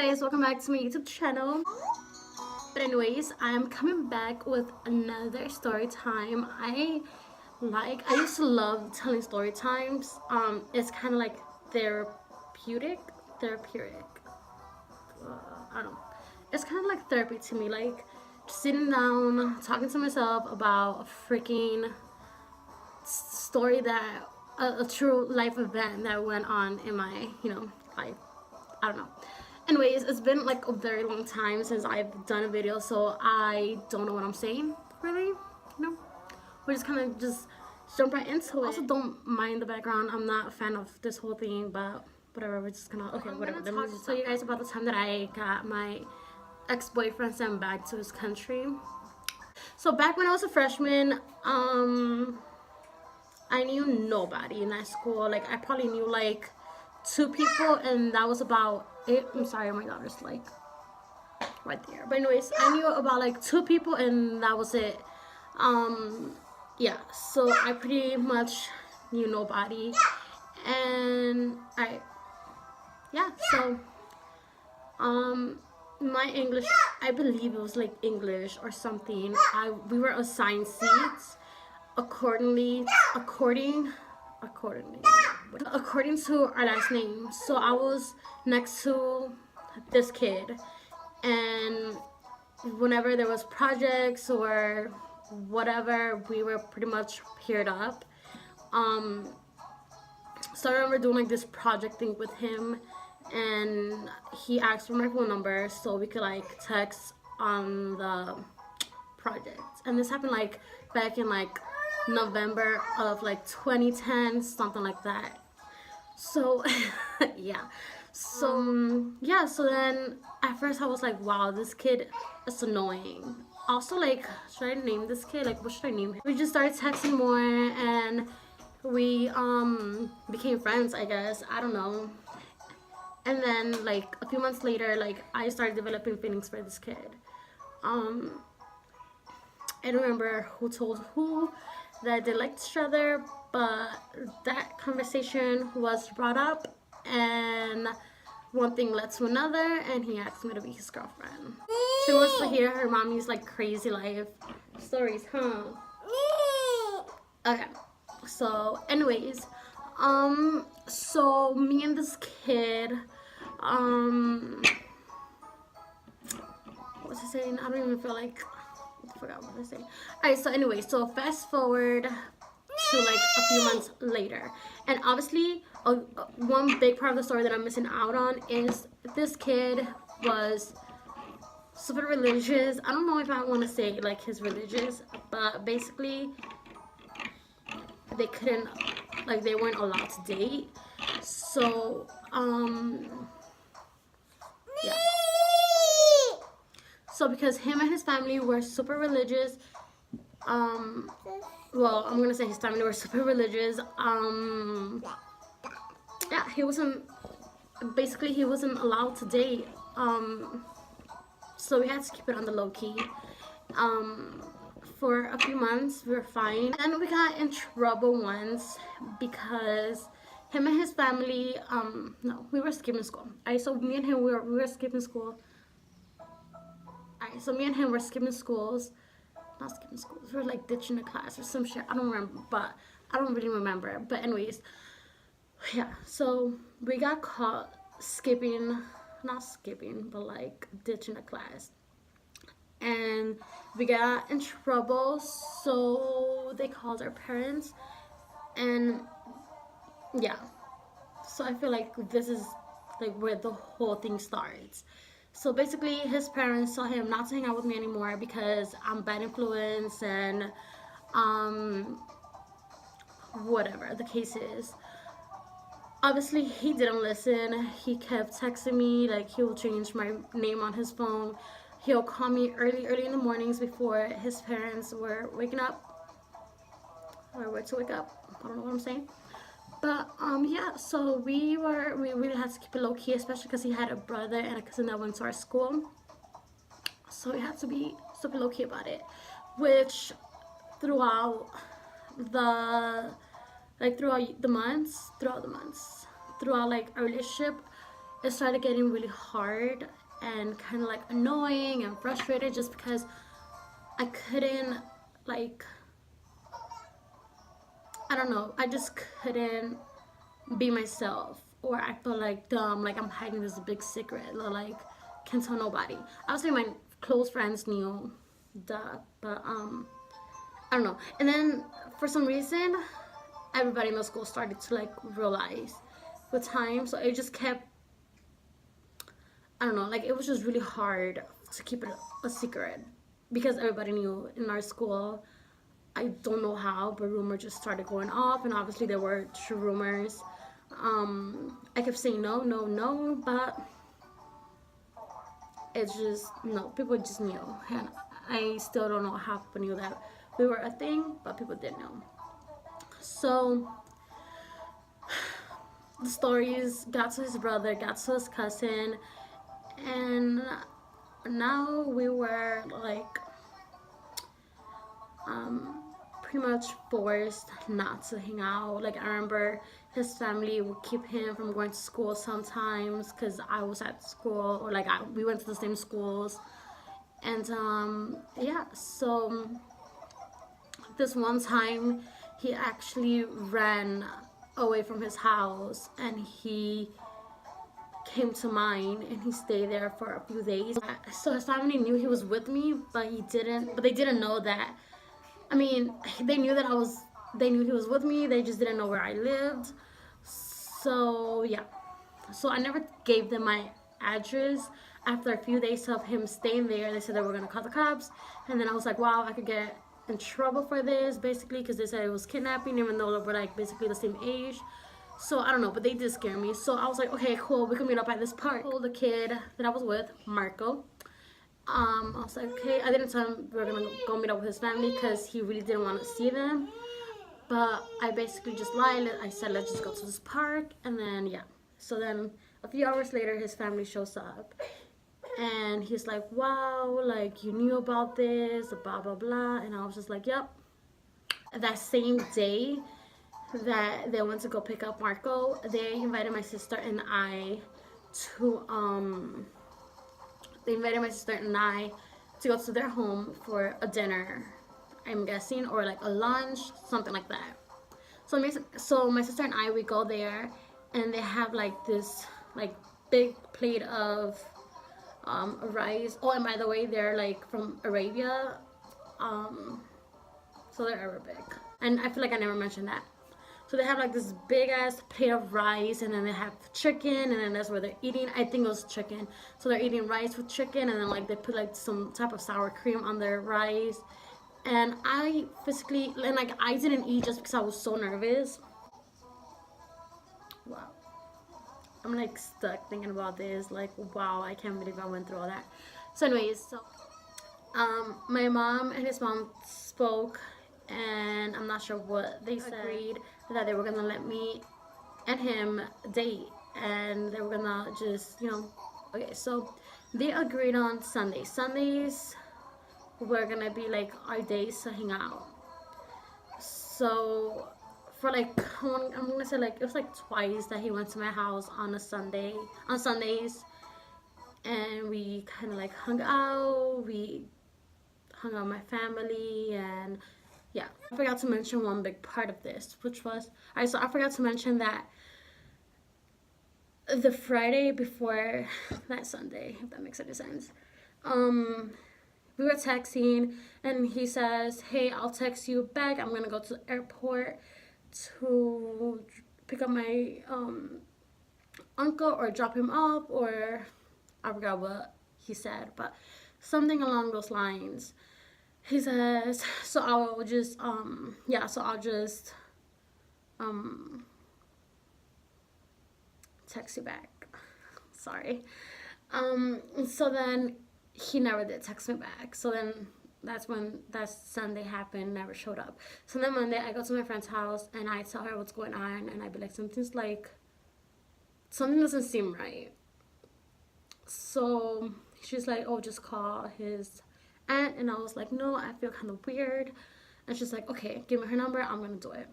guys, welcome back to my YouTube channel. But anyways, I'm coming back with another story time. I used to love telling story times. It's kind of like therapeutic. I don't know. It's kind of like therapy to me, like sitting down, talking to myself about a freaking story that a true life event that went on in my life. I don't know. Anyways, it's been like a very long time since I've done a video, so I don't know what I'm saying really. We're just kind of just jump right into it. Also, don't mind the background. I'm not a fan of this whole thing, but whatever. We're just gonna whatever. Let me just tell you guys about the time that I got my ex-boyfriend sent back to his country. So back when I was a freshman, I knew nobody in that school. Like, I probably knew like 2 people, and that was about it. I'm sorry, my daughter's like right there. But anyways, I knew about like 2 people, and that was it. Yeah, so I pretty much knew nobody, and so my English, I believe it was like English or something. We were assigned seats according to our last name. So I was next to this kid, and whenever there was projects or whatever, we were pretty much paired up. So I remember doing like this project thing with him, and he asked for my phone number so we could like text on the project. And this happened like back in like November of like 2010, something like that. So so then at first I was like, wow, this kid is annoying. Also, like, should I name this kid? Like, what should I name him? We just started texting more, and we became friends, I guess. I don't know. And then like a few months later, like, I started developing feelings for this kid. I don't remember who told who that they liked each other, but that conversation was brought up, and one thing led to another, and he asked me to be his girlfriend. She wants to hear her mommy's like crazy life stories, huh? Okay, so anyways, so me and this kid, what was I saying? I don't even feel like, I forgot what I was saying. Alright, so anyway, so fast forward to like a few months later, and obviously one big part of the story that I'm missing out on is this kid was super religious. I don't know if I want to say like his religious, but basically they couldn't, like, they weren't allowed to date. So yeah, so because him and his family were super religious, well, I'm gonna say his family were super religious, yeah, he wasn't allowed to date. So we had to keep it on the low key. For a few months we were fine, and we got in trouble once because him and his family, no, we were skipping school. Alright, so me and him, we were skipping school. Alright, so me and him were skipping schools. Not skipping schools, we were like ditching a class or some shit. I don't remember, but I don't really remember. But anyways, yeah, so we got caught not skipping, but like ditching a class. And we got in trouble, so they called our parents, and yeah, so I feel like this is like where the whole thing starts. So basically his parents told him not to hang out with me anymore because I'm bad influence, and whatever the case is. Obviously he didn't listen. He kept texting me, like he will change my name on his phone. He'll call me early in the mornings before his parents were waking up, or were to wake up. I don't know what I'm saying. But yeah, so we really had to keep it low key, especially because he had a brother and a cousin that went to our school. So we had to be super low key about it, which throughout the months, throughout like our relationship, it started getting really hard and kind of like annoying and frustrated, just because I couldn't, like, I don't know, I just couldn't be myself, or I feel like dumb, like I'm hiding this big secret, or like can't tell nobody. Obviously my close friends knew, duh, but I don't know. And then for some reason, everybody in the school started to like realize with time, so it just kept, I don't know, like it was just really hard to keep it a secret because everybody knew in our school. I don't know how, but rumors just started going off, and obviously there were true rumors. I kept saying no, no, no, but it's just, no, people just knew, and I still don't know how people knew that we were a thing, but people did know. So the stories got to his brother, got to his cousin, and now we were like pretty much forced not to hang out. Like, I remember his family would keep him from going to school sometimes because I was at school, or like we went to the same schools. And yeah, so this one time he actually ran away from his house, and he came to mine, and he stayed there for a few days. So his family knew he was with me, but they didn't know that. I mean, they knew that they knew he was with me, they just didn't know where I lived. So yeah, so I never gave them my address. After a few days of him staying there, they said they were gonna call the cops, and then I was like, wow, I could get in trouble for this, basically, because they said it was kidnapping, even though we're like basically the same age. So I don't know, but they did scare me. So I was like, okay, cool, we can meet up at this park. I told the kid that I was with, Marco. I was like, okay, I didn't tell him we were gonna go meet up with his family because he really didn't want to see them. But I basically just lied. I said, let's just go to this park, and then yeah. So then a few hours later, his family shows up, and he's like, wow, like you knew about this, blah blah blah. And I was just like, yep. That same day that they went to go pick up Marco, they invited my sister and I to go to their home for a dinner, I'm guessing, or like a lunch, something like that. So my sister and I, we go there, and they have like this like big plate of rice. Oh, and by the way, they're like from Arabia, so they're Arabic. And I feel like I never mentioned that. So they have like this big ass plate of rice, and then they have chicken, and then that's where they're eating. I think it was chicken. So they're eating rice with chicken, and then like they put like some type of sour cream on their rice. And I physically, and like I didn't eat just because I was so nervous. Wow. I'm like stuck thinking about this. Like, wow, I can't believe I went through all that. So anyways, my mom and his mom spoke, and I'm not sure what they said. Agreed that they were gonna let me and him date, and they were gonna just, okay. So they agreed on Sundays. Sundays were gonna be like our days to hang out. So for like, I'm gonna say like it was like twice that he went to my house on Sundays, and we kind of like hung out. We hung out with my family, and yeah. I forgot to mention one big part of this, which was, alright, so I forgot to mention that the Friday before that Sunday, if that makes any sense, we were texting, and he says, hey, I'll text you back. I'm gonna go to the airport to pick up my uncle, or drop him off, or I forgot what he said, but something along those lines. He says, so I'll just text you back. Sorry. So then he never did text me back. So then that's when that Sunday happened, never showed up. So then Monday I go to my friend's house, and I tell her what's going on, and I be like, something doesn't seem right. So she's like, oh, just call his aunt. And I was like, no, I feel kind of weird. And she's like, okay, give me her number, I'm gonna do it.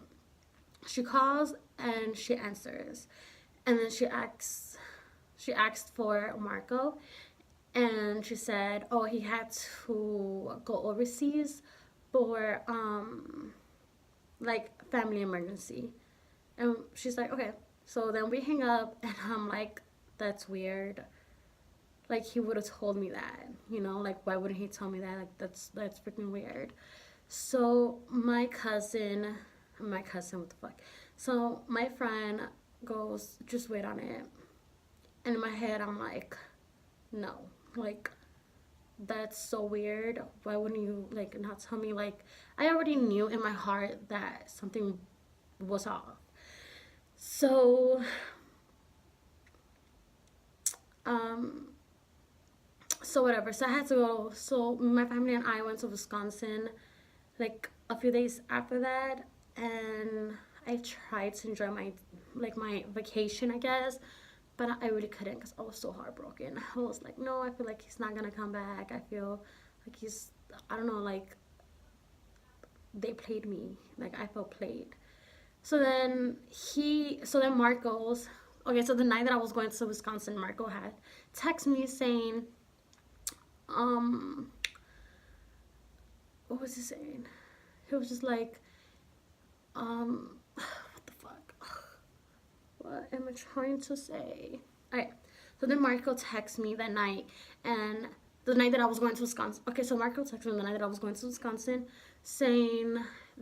She calls, and she answers, and then she asks, she asked for Marco, and she said, oh, he had to go overseas for like family emergency. And she's like, okay. So then we hang up, and I'm like, that's weird. Like, he would have told me that, you know, like, why wouldn't he tell me that? Like, that's freaking weird. So my cousin, what the fuck? So my friend goes, just wait on it. And in my head, I'm like, no, like, that's so weird. Why wouldn't you, like, not tell me? Like, I already knew in my heart that something was off. So, so whatever. So I had to go. So my family and I went to Wisconsin, like, a few days after that, and I tried to enjoy my vacation, I guess, but I really couldn't because I was so heartbroken. I was like, no, I feel like he's not gonna come back. I feel like I don't know, like, they played me. Like, I felt played. So then Marco's, okay, so the night that I was going to Wisconsin, Marco had texted me saying, um, what was he saying? He was just like, what the fuck? What am I trying to say? Alright, so then Marco texted me that night, and the night that I was going to Wisconsin. Okay, so Marco texted me the night that I was going to Wisconsin, saying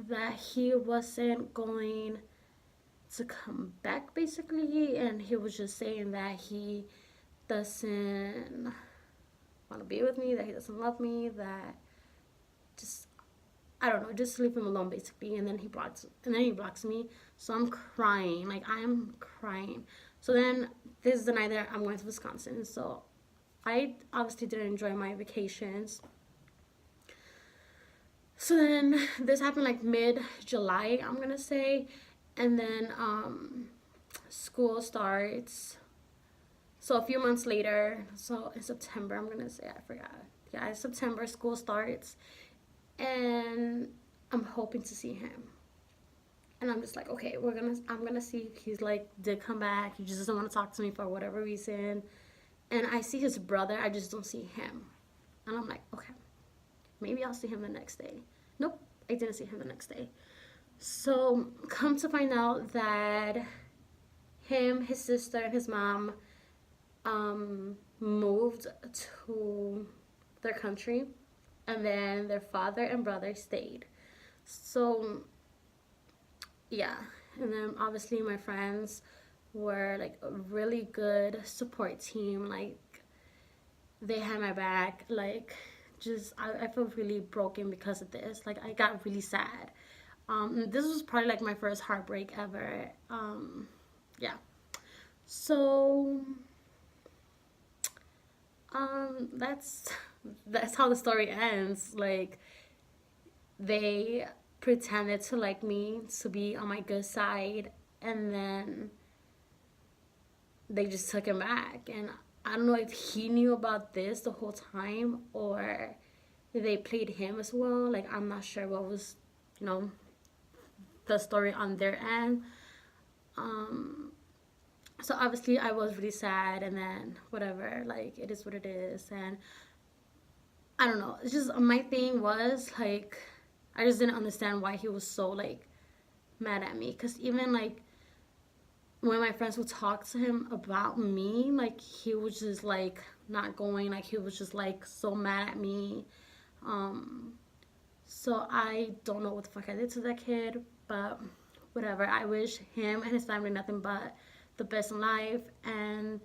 that he wasn't going to come back, basically, and he was just saying that he doesn't want to be with me, that he doesn't love me, that just, I don't know, just leave him alone, basically. And then he blocks me. So I'm crying, like, I'm crying. So then this is the night that I'm going to Wisconsin. So I obviously didn't enjoy my vacations. So then this happened like mid-July, I'm gonna say, and then school starts. So a few months later, so in September, I'm gonna say, I forgot. Yeah, in September, school starts, and I'm hoping to see him. And I'm just like, okay, I'm gonna see if he's like, did come back. He just doesn't want to talk to me for whatever reason. And I see his brother, I just don't see him. And I'm like, okay, maybe I'll see him the next day. Nope, I didn't see him the next day. So come to find out that him, his sister, and his mom moved to their country, and then their father and brother stayed. So yeah, and then obviously my friends were like a really good support team. Like, they had my back. Like, just I feel really broken because of this. Like, I got really sad. This was probably like my first heartbreak ever. Yeah. So that's how the story ends. Like, they pretended to like me, to be on my good side, and then they just took him back. And I don't know if he knew about this the whole time, or they played him as well. Like, I'm not sure what was, you know, the story on their end. So obviously I was really sad, and then whatever, like, it is what it is. And I don't know, it's just, my thing was like, I just didn't understand why he was so like mad at me. Because even like when my friends would talk to him about me, like, he was just like not going, like, he was just like so mad at me. So I don't know what the fuck I did to that kid, but whatever. I wish him and his family nothing but the best in life, and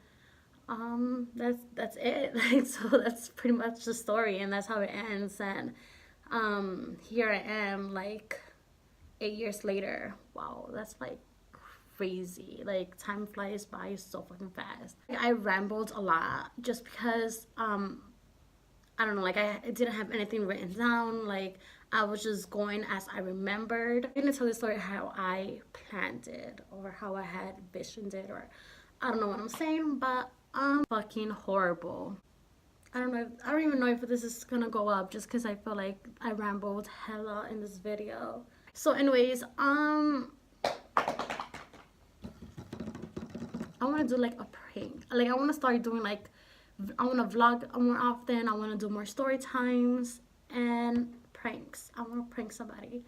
that's it. Like, so that's pretty much the story, and that's how it ends. And here I am, like 8 years later. Wow, that's like crazy. Like, time flies by so fucking fast. Like, I rambled a lot just because I don't know, like, I didn't have anything written down. Like, I was just going as I remembered. I'm gonna tell the story how I planned it, or how I had visioned it, or I don't know what I'm saying, but fucking horrible. I don't even know if this is gonna go up, just because I feel like I rambled hella in this video. So anyways, I want to do like a prank. Like I want to start doing like, I want to vlog more often. I want to do more story times and pranks. I want to prank somebody.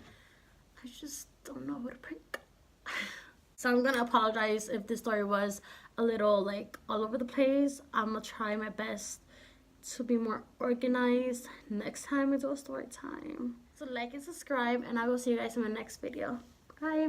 I just don't know who to prank. So I'm gonna apologize if this story was a little like all over the place. I'm gonna try my best to be more organized next time I do a story time. So like and subscribe, and I will see you guys in my next video. Bye.